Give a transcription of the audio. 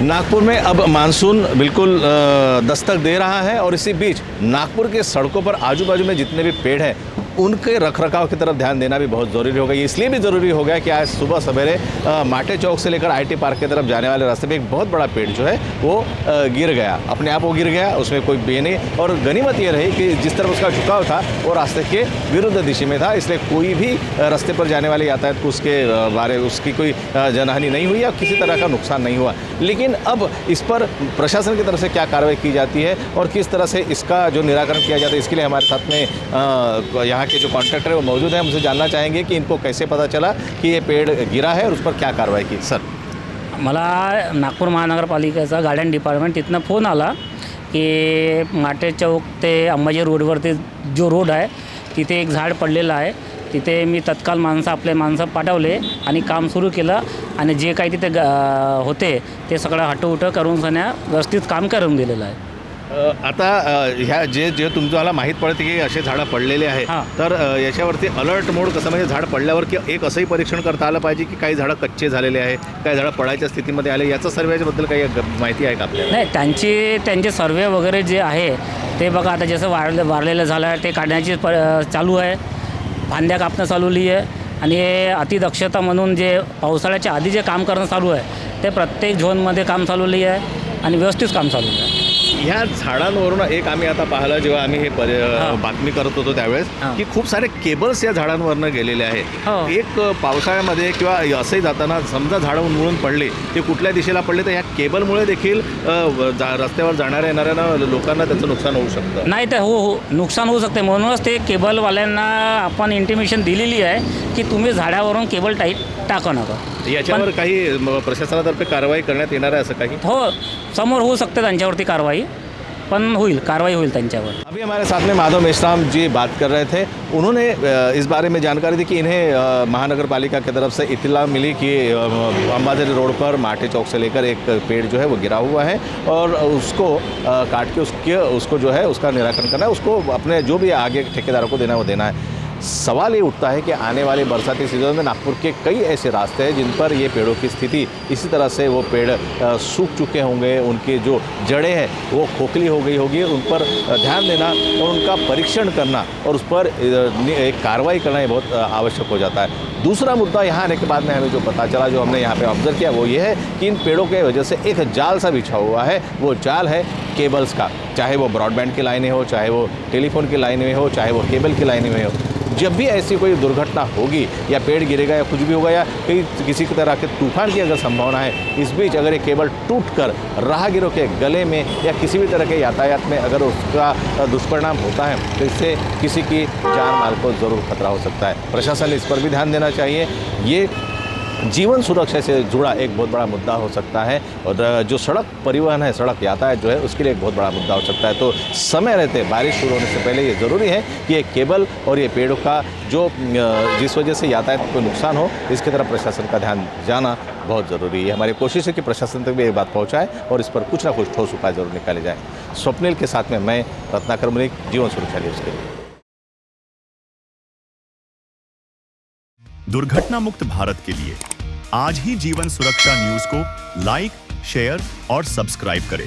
नागपुर में अब मानसून बिल्कुल दस्तक दे रहा है और इसी बीच नागपुर के सड़कों पर आजू बाजू में जितने भी पेड़ हैं उनके रखरखाव की तरफ ध्यान देना भी बहुत ज़रूरी हो गया। ये इसलिए भी ज़रूरी हो गया कि आज सुबह सवेरे माटे चौक से लेकर आईटी पार्क की तरफ जाने वाले रास्ते में एक बहुत बड़ा पेड़ जो है वो गिर गया, अपने आप वो गिर गया, उसमें कोई बे नहीं। और गनीमत ये रही कि जिस तरफ उसका झुकाव था वो रास्ते के विरुद्ध दिशा में था, इसलिए कोई भी रास्ते पर जाने वाले यातायात को उसके बारे उसकी कोई जनहानि नहीं हुई या किसी तरह का नुकसान नहीं हुआ। लेकिन अब इस पर प्रशासन की तरफ से क्या कार्रवाई की जाती है और किस तरह से इसका जो निराकरण किया जाता है, इसके लिए हमारे साथ में यहाँ के जो कॉन्ट्रैक्टर है वो मौजूद है। हमसे जानना चाहेंगे कि इनको कैसे पता चला कि ये पेड़ गिरा है और उस पर क्या कार्रवाई की। सर, मला नागपूर महानगरपालिकेचा गार्डन डिपार्टमेंट तिथनं फोन आला की माटे चौक ते अंबाजी रोडवरती जो रोड आहे तिथे एक झाड पडलेलं आहे। तिथे मी तत्काल आपले माणसं पाठवले आणि काम सुरू केलं आणि जे काही तिथे होते ते सगळं हटवूट करून सन्या व्यवस्थित काम करून दिलेलं आहे। आता ह्या जे तुम्हाला माहीत पडते की असे झाडं पडलेले आहे, तर याच्यावरती अलर्ट मोड कसं, म्हणजे झाड पडल्यावर की एक असंही परीक्षण करता आलं पाहिजे की काही झाडं कच्चे झालेले आहे, काही झाडं पडायच्या स्थितीमध्ये आले, याचा सर्वेबद्दल काही माहिती आहे का आपल्याला? नाही, त्यांचे सर्वे वगैरे जे आहे ते बघा, आता जसं वारलेलं झालं आहे ते काढण्याची चालू आहे, फांद्या कापणं चालवली आहे आणि अतिदक्षता म्हणून जे पावसाळ्याच्या आधी जे काम करणं चालू आहे ते प्रत्येक झोनमध्ये काम चालवली आहे आणि व्यवस्थित काम चालू आहे। ह्या झाडांवरून एक आम्ही आता पाहिलं जेव्हा आम्ही हे बातमी करत होतो त्यावेळेस की खूप सारे केबल्स या झाडांवरनं गेलेले आहेत। एक पावसाळ्यामध्ये किंवा असंही जाताना समजा झाडं उन्मळून पडले, ते कुठल्या दिशेला पडले तर ह्या केबलमुळे देखील रस्त्यावर जाणाऱ्या येणाऱ्या लोकांना त्याचं नुकसान होऊ शकतं। नाही तर हो नुकसान होऊ शकते, म्हणूनच ते केबलवाल्यांना आपण इंटिमेशन दिलेली आहे की तुम्ही झाडावरून केबल टाकू नका। याच्यावर काही प्रशासनातर्फे कारवाई करण्यात येणार आहे असं काही? हो, समोर होऊ शकते त्यांच्यावरती कारवाई, पण कारवाई होईल त्यांच्यावर। अभी हमारे साथ में माधव मेश्राम जी बात कर रहे थे। उन्होंने इस बारे में जानकारी दी कि इन्हें महानगर पालिका की तरफ से इत्तला मिली कि अंबाझरी रोड पर माटे चौक से लेकर एक पेड़ जो है वो गिरा हुआ है और उसको काट के उसको जो है उसका निराकरण करना है, उसको अपने जो भी आगे ठेकेदारों को देना है वो देना है। सवाल ये उठता है कि आने वाले बरसाती सीजन में नागपुर के कई ऐसे रास्ते हैं जिन पर ये पेड़ों की स्थिति इसी तरह से वो पेड़ सूख चुके होंगे, उनकी जो जड़ें हैं वो खोखली हो गई होगी, उन पर ध्यान देना और उनका परीक्षण करना और उस पर एक कार्रवाई करना ये बहुत आवश्यक हो जाता है। दूसरा मुद्दा यहाँ आने के बाद में हमें जो पता चला, जो हमने यहाँ पे ऑब्जर्व किया, वो ये है कि इन पेड़ों के वजह से एक जाल सा बिछा हुआ है। वो जाल है केबल्स का, चाहे वो ब्रॉडबैंड की लाइनें हो, चाहे वो टेलीफोन की लाइनें हो, चाहे वो केबल की लाइनें में हो। जब भी ऐसी कोई दुर्घटना होगी या पेड़ गिरेगा या कुछ भी होगा या किसी तरह के तूफान की अगर संभावना है, इस बीच अगर ये केबल टूटकर राहगीरों के गले में या किसी भी तरह के यातायात में अगर उसका दुष्परिणाम होता है तो इससे किसी की जान माल को ज़रूर खतरा हो सकता है। प्रशासन इस पर भी ध्यान देना चाहिए। ये जीवन सुरक्षा से जुड़ा एक बहुत बड़ा मुद्दा हो सकता है और जो सड़क परिवहन है, सड़क यातायात जो है उसके लिए एक बहुत बड़ा मुद्दा हो सकता है। तो समय रहते बारिश शुरू होने से पहले ये ज़रूरी है कि ये केबल और ये पेड़ों का जो जिस वजह से यातायात को नुकसान हो, इसकी तरफ प्रशासन का ध्यान जाना बहुत ज़रूरी है। हमारी कोशिश है कि प्रशासन तक भी ये बात पहुँचाए और इस पर कुछ ना कुछ ठोस उपाय ज़रूर निकाले जाए। स्वप्निल के साथ में मैं रत्नाकर मलिक, जीवन सुरक्षा न्यूज़ के लिए। दुर्घटना मुक्त भारत के लिए आज ही जीवन सुरक्षा न्यूज को लाइक, शेयर और सब्सक्राइब करें।